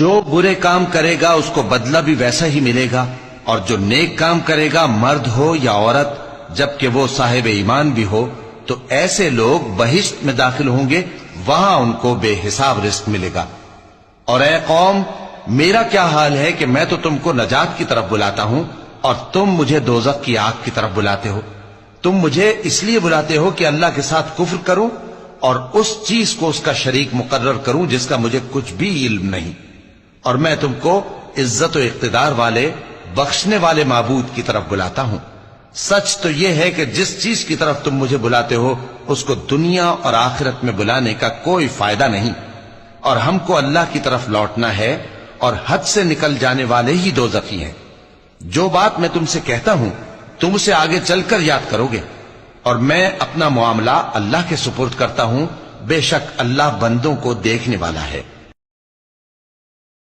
جو برے کام کرے گا اس کو بدلہ بھی ویسا ہی ملے گا، اور جو نیک کام کرے گا مرد ہو یا عورت جبکہ وہ صاحب ایمان بھی ہو تو ایسے لوگ بہشت میں داخل ہوں گے، وہاں ان کو بے حساب رزق ملے گا۔ اور اے قوم، میرا کیا حال ہے کہ میں تو تم کو نجات کی طرف بلاتا ہوں اور تم مجھے دوزخ کی آگ کی طرف بلاتے ہو۔ تم مجھے اس لیے بلاتے ہو کہ اللہ کے ساتھ کفر کروں اور اس چیز کو اس کا شریک مقرر کروں جس کا مجھے کچھ بھی علم نہیں، اور میں تم کو عزت و اقتدار والے بخشنے والے معبود کی طرف بلاتا ہوں۔ سچ تو یہ ہے کہ جس چیز کی طرف تم مجھے بلاتے ہو اس کو دنیا اور آخرت میں بلانے کا کوئی فائدہ نہیں، اور ہم کو اللہ کی طرف لوٹنا ہے، اور حد سے نکل جانے والے ہی دوزخی ہیں۔ جو بات میں تم سے کہتا ہوں تم اسے آگے چل کر یاد کرو گے، اور میں اپنا معاملہ اللہ کے سپرد کرتا ہوں، بے شک اللہ بندوں کو دیکھنے والا ہے۔